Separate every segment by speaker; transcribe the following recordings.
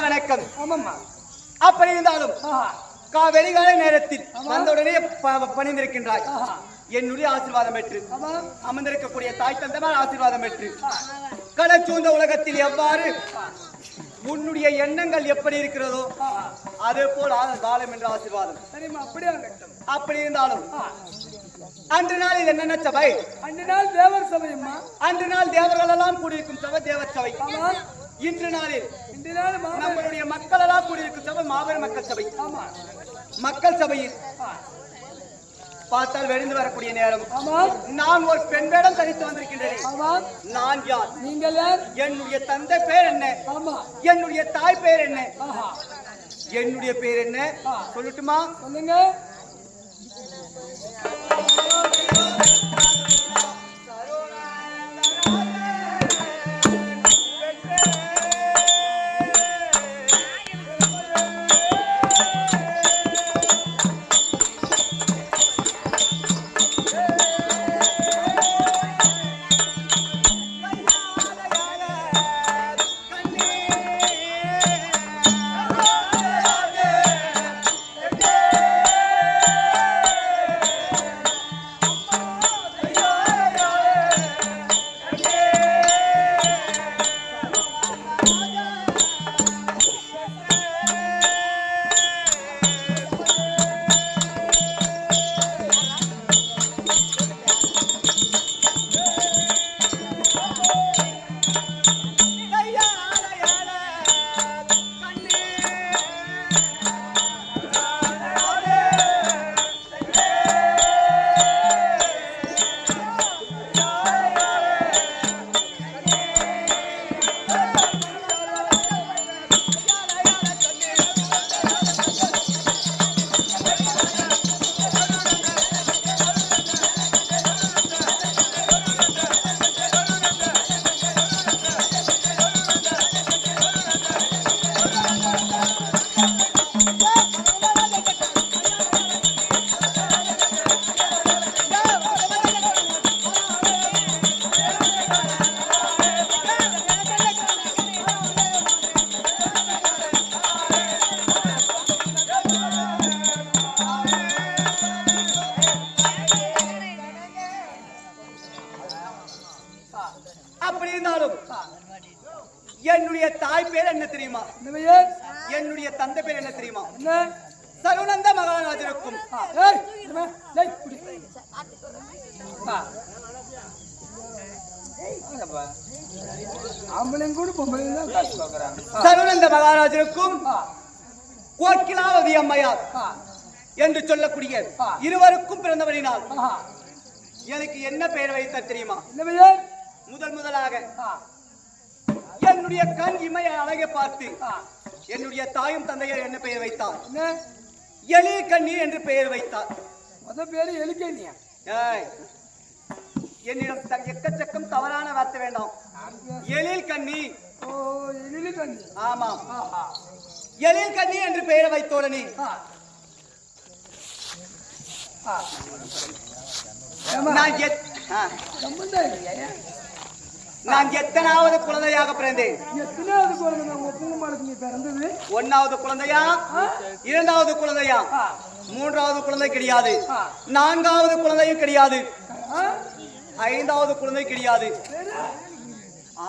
Speaker 1: வணக்கம். அப்படி இருந்தாலும் வெளிகால நேரத்தில் வந்தவுடனே பணிந்திருக்கின்றாய். என்னுடைய ஆசீர்வாதம் பெற்று அமர்ந்திருக்கக்கூடிய தாய் தந்தமார் ஆசீர்வாதம் பெற்று கடல் சூழ்ந்த உலகத்தில் எவ்வாறு உன்னுடைய எண்ணங்கள் எப்படி இருக்கிறதோ அதே போல் காலம் என்ற ஆசீர்வாதம். அப்படி இருந்தாலும் அன்று நாளில் என்னென்ன சபை?
Speaker 2: அன்று நாள் தேவர் சபை.
Speaker 1: அன்று நாள் தேவர்கள் எல்லாம் கூடியிருக்கும் சபை தேவர் சபை. இன்று நாளில் நம்மளுடைய மக்கள் எல்லாம் கூடியிருக்கும் சபை மாபெரும் மக்கள் சபை. மக்கள் சபையில் பார்த்தால் வெளிந்து வரக்கூடிய நேரம் நான் ஒரு பெண் வேடம் தரித்து வந்திருக்கின்றேன். நான் யார்?
Speaker 2: நீங்கள் யார்?
Speaker 1: என்னுடைய தந்தை பேர் என்ன? என்னுடைய தாய் பேர் என்ன? என்னுடைய பேர் என்ன சொல்லட்டுமா?
Speaker 2: சொல்லுங்க.
Speaker 1: இருந்தாலும் என்னுடைய தாய் பேர் என்ன தெரியுமா? என்னுடைய தந்தை பேர் என்ன தெரியுமா? சரவணந்த மகாராஜருக்கும் சரவணந்த மகாராஜருக்கும் கோக்கிலாவதி அம்மையார் என்று சொல்லக்கூடிய இருவருக்கும் பிறந்தவரினால் எனக்கு என்ன பெயர் வைத்த தெரியுமா? முதலாக என்னுடைய கண் இமைய அழகை பார்த்து என்னுடைய தாயும் தந்தையர் என்ன பெயர் வைத்தார்? எழில் கண்ணி என்று பெயர் வைத்தார். என்னிடம் எக்கச்சக்கம் தவறான வார்த்தை வேண்டாம். எழில் கண்ணி. ஆமாம், எழில் கண்ணி என்று பெயர் வைத்தோடனே நான் எத்தனாவது குழந்தையாக பிறந்தேன்? ஒன்னாவது குழந்தையா, இரண்டாவது குழந்தையா, மூன்றாவது குழந்தை கிடையாது, நான்காவது குழந்தையும் கிடையாது, ஐந்தாவது குழந்தை கிடையாது,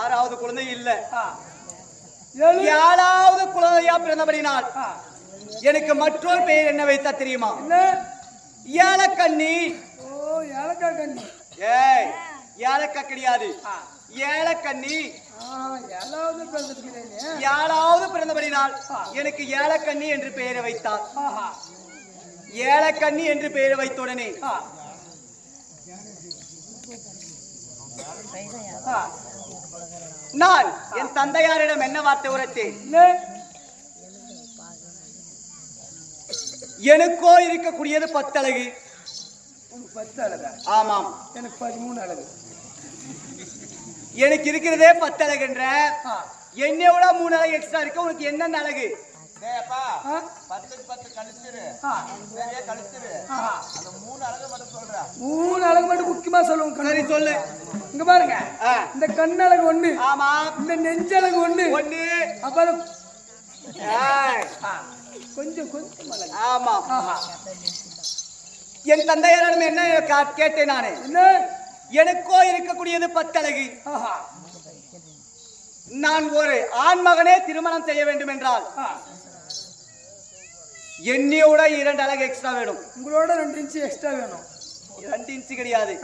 Speaker 1: ஆறாவது குழந்தை இல்ல, ஏழாவது குழந்தையா பிறந்தபடினால் எனக்கு மற்றொரு பெயர் என்ன வைத்தா தெரியுமா? ஏலக்கண்ணி. ஏய், ஏலக்கா கிடையாது, ஏலக்கண்ணி. ஏழாவது பிறந்தபடினால் எனக்கு ஏலக்கண்ணி என்று பெயரை வைத்தார். ஏலக்கண்ணி என்று பெயரை வைத்தவுடனே நான் என் தந்தையாரிடம் என்ன வார்த்தை உரைத்தேன்? எனக்கோ இருக்கக்கூடியது 10 அழகு. 10 அழகு? ஆமாம், எனக்கு 13 அழகு. எனக்கு இருக்கிறதே 10 அழகுன்ற, என்னை விட 3 அழகு எக்ஸ்ட்ரா இருக்கு. உனக்கு என்னென்ன அழகு? 10 கழிச்சிரு, கழிச்சிரு. அந்த 3 அழகு மட்டும் சொல்றேன். 3 அழகு மட்டும் முக்கியமா சொல்லுங்க. சரி சொல்லு. இங்க பாருங்க, இந்த கண்ணழகு 1. ஆமா. இந்த நெஞ்சழகு 1. அப்புறம் கொஞ்சம் கொஞ்சம் அழகு. ஆமா. என் தந்தையாரிடம் என்ன கேட்டேன் நானே? எனக்கோ இருக்கக்கூடியது 10 அழகு. நான் ஒரு ஆண் மகனே திருமணம் செய்ய வேண்டும் என்றால் என்னையோட 2 அழகு எக்ஸ்ட்ரா வேணும். உங்களோட 2 இன்ச்சு எக்ஸ்ட்ரா வேணும். 2 இன்ச்சு கிடையாது,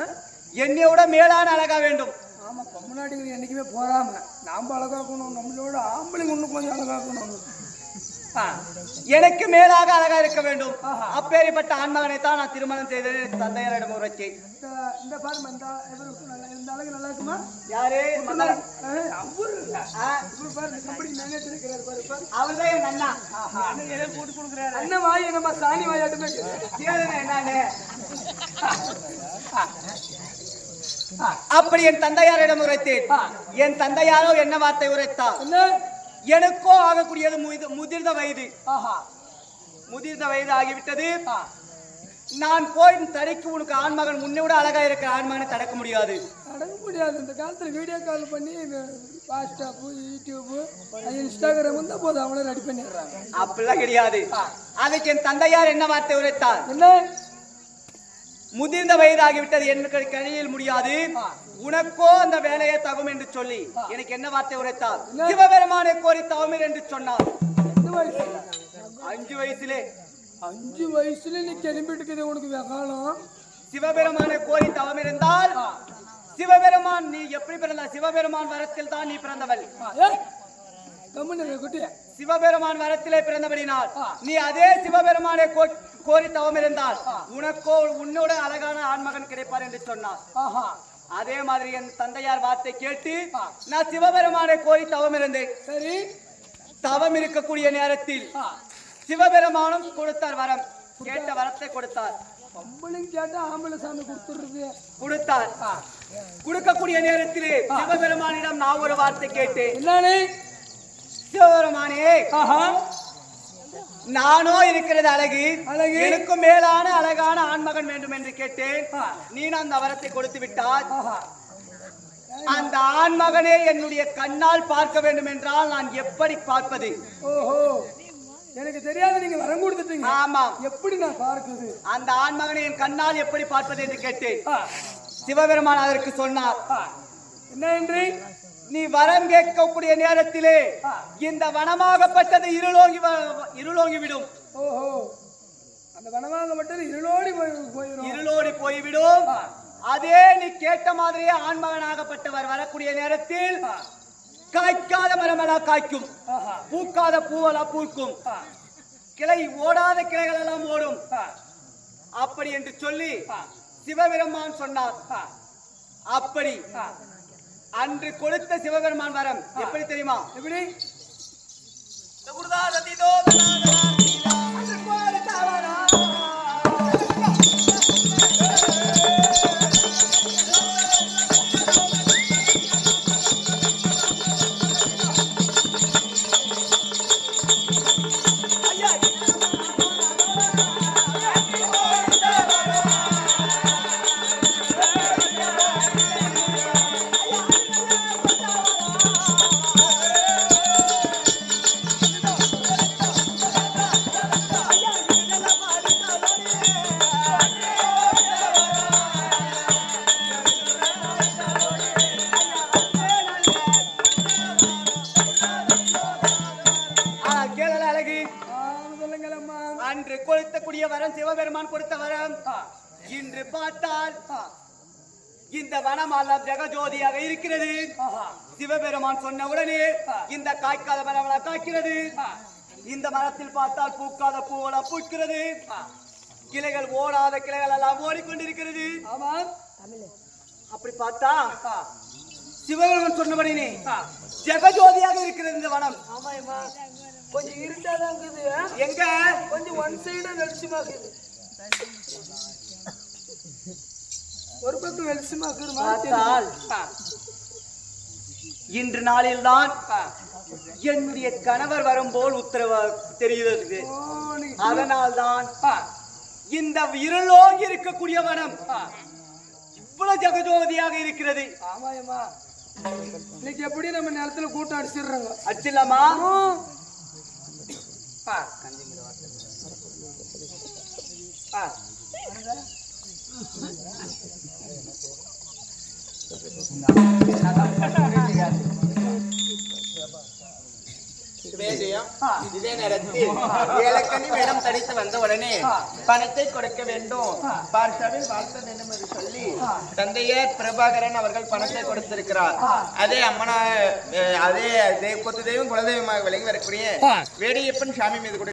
Speaker 1: என்னையோட மேலான அழகா வேண்டும். ஆமா, பொம்முநாட்டிகள் என்னைக்குமே போறாம நாம அழகாக்கணும், நம்மளோட ஆம்பளைங்க இன்னும் கொஞ்சம் அழகாக்கணும். எனக்கு மேலாக அழகா இருக்க வேண்டும். அப்பேற்பட்ட ஆண்மகனை தான் நான் திருமணம் செய்தேன். தந்தையாரிடம் உரைச்சேன். இந்த பாருங்க, இந்த அழகு நல்லா இருக்குமா? யாரு? அவர்தான் என் அண்ணா. கூட்டு கொடுக்குறாரு. அண்ணன் வாய் என்னமா சாணி வாயாட்டுமே என்னன்னு. அப்படி என் தந்தையாரிடம் உரைத்தேன். என் தந்தையாரோ என்ன வார்த்தை உரைத்தார்? எனக்கோ ஆகக்கூடியது முதிர்ந்த வயது. முதிர்ந்த வயது ஆகிவிட்டது. நான் போய் தடைக்கு உனக்கு ஆண்மகன் முன்னே விட அழகா இருக்கிற ஆண்மகனை தடுக்க முடியாது. தடுக்க முடியாது. இந்த காலத்துல வீடியோ கால் பண்ணி வாட்ஸ்அப், யூடியூப், இன்ஸ்டாகிராம் தான் போதும், அவங்கள ரெடி பண்ணிடுறாங்க. அப்படிலாம் கிடையாது. அதுக்கு என் தந்தையார் என்ன வார்த்தை உரைத்தார்? என்ன? முதிர்ந்த வயதாகிவிட்டது, எனக்கு கணியில் முடியாது, உனக்கோ அந்த வேலையை தகும் என்று சொல்லி எனக்கு என்ன வார்த்தை உரைத்தார்? சிவபெருமானை கோரி தவமிர் என்று சொன்னார். 5 வயசுலே. 5 வயசுல நீ கிளம்பிட்டு உனக்கு வெகாலம். சிவபெருமானை கோரி தவம் இருந்தால் சிவபெருமான் நீ எப்படி பிறந்த? சிவபெருமான் வரத்தில் தான் நீ பிறந்தவள். சிவபெருமான் வரத்திலே பிறந்தபடினால் நீ அதே சிவபெருமானை கோரி தவம் இருந்தால் உனக்கோ உன்னோட அழகான ஆண்மகன் கிடைப்பார் என்று சொன்னார். அதே மாதிரி என் தந்தையார் வார்த்தை கேட்டு நான் சிவபெருமானை கோரி தவம் இருந்தேன். சரி, தவம் இருக்கக்கூடிய நேரத்தில் சிவபெருமானும் கொடுத்தார் வரம். கேட்ட வரத்தை கொடுத்தார். கொடுத்தார். கொடுக்கக்கூடிய நேரத்திலே சிவபெருமானிடம் நான் ஒரு வார்த்தை கேட்டேன். சிவபெருமானே, நானோ இருக்கிறது அழகு, எனக்கு மேலான அழகான ஆண்மகன் வேண்டும் என்று கேட்டேன். நீ அந்த வரத்தை கொடுத்து விட்டால் அந்த ஆண்மகனே என்னுடைய கண்ணால் பார்க்க வேண்டும் என்றால் நான் எப்படி பார்ப்பது? ஓஹோ, எனக்கு தெரியாது, நீங்க வரம் கொடுத்துட்டீங்க. ஆமா, எப்படி நான் பார்க்கிறது? அந்த ஆண்மகனை என் கண்ணால் எப்படி பார்ப்பது என்று கேட்டேன். சிவபெருமான் அதற்கு சொன்னார். என்ன என்று? நீ வரம் கேட்கக்கூடிய நேரத்திலே இந்த வனமாகப்பட்டது இருளோங்கி விடும்.
Speaker 2: ஓஹோ, அந்த வனமாகப்பட்டது
Speaker 1: இருளோடி போய்விடும். அதே நீ கேட்ட மாதிரியே ஆண்மகனாகப்பட்டவர் வரக்கூடிய நேரத்தில் காய்க்காத மரமெல்லாம் காய்க்கும், பூக்காத பூவெல்லாம் பூக்கும், கிளை ஓடாத கிளைகள் எல்லாம் ஓடும். அப்படி என்று சொல்லி சிவபெருமான் சொன்னார். அப்படி அன்று கொடுத்த சிவபெருமான் வரம் எப்படி தெரியுமா? எப்படி? அன்று கொடுத்தக்கூடிய வரம் சிவபெருமான் கொடுத்த வரம். இன்று பார்த்தால் இந்த வனமெல்லாம் ஜெகஜோதியாக இருக்கிறது. சிவபெருமான் சொன்ன உடனே இந்த காய்க்காத மரம் காய்க்கிறது. இந்த மரத்தில் பார்த்தால் பூக்காத பூவெல்லாம் பூக்கிறது. கிளைகள் ஓடாத கிளைகள் எல்லாம் ஓடிக்கொண்டிருக்கிறது. அப்படி பார்த்தா சிவபெருமான் சொன்னபடினே ஜெகஜோதியாக இருக்கிறது இந்த வனம்.
Speaker 2: கொஞ்சம் இருட்டாதான் இருக்குது.
Speaker 1: எங்க
Speaker 2: கொஞ்சம் ஒன் சைடா வெளிச்சமாக்குது, ஒரு பக்கம் வெளிச்சமாக்குது.
Speaker 1: இன்று நாளில் தான் என்னுடைய கணவர் வரும்போல் உத்தரவு தெரிகிறது. அதனால் தான் இந்த இருளோங்கி இருக்கக்கூடிய வனம் இவ்வளவு ஜெகஜோதியாக இருக்கிறது.
Speaker 2: ஆமாயம்மா, இன்னைக்கு எப்படி நம்ம நேரத்துல கூட்டம் அடிச்சிடுறாங்க.
Speaker 1: அடிச்சிடலாமா?
Speaker 3: இதே நேரத்தில் ஏலக்கனி வேடம் தடித்து வந்த உடனே பணத்தை கொடுக்க வேண்டும், பார்ஷாவில் வாழ்த்த வேண்டும் என்று சொல்லி தந்தையர் பிரபாகரன் அவர்கள் பணத்தை கொடுத்திருக்கிறார். அதே அம்மனா அதே கொத்து தெய்வம் குலதெய்வமாக விளங்கி வரக்கூடிய வேடியப்பன் சாமி மீது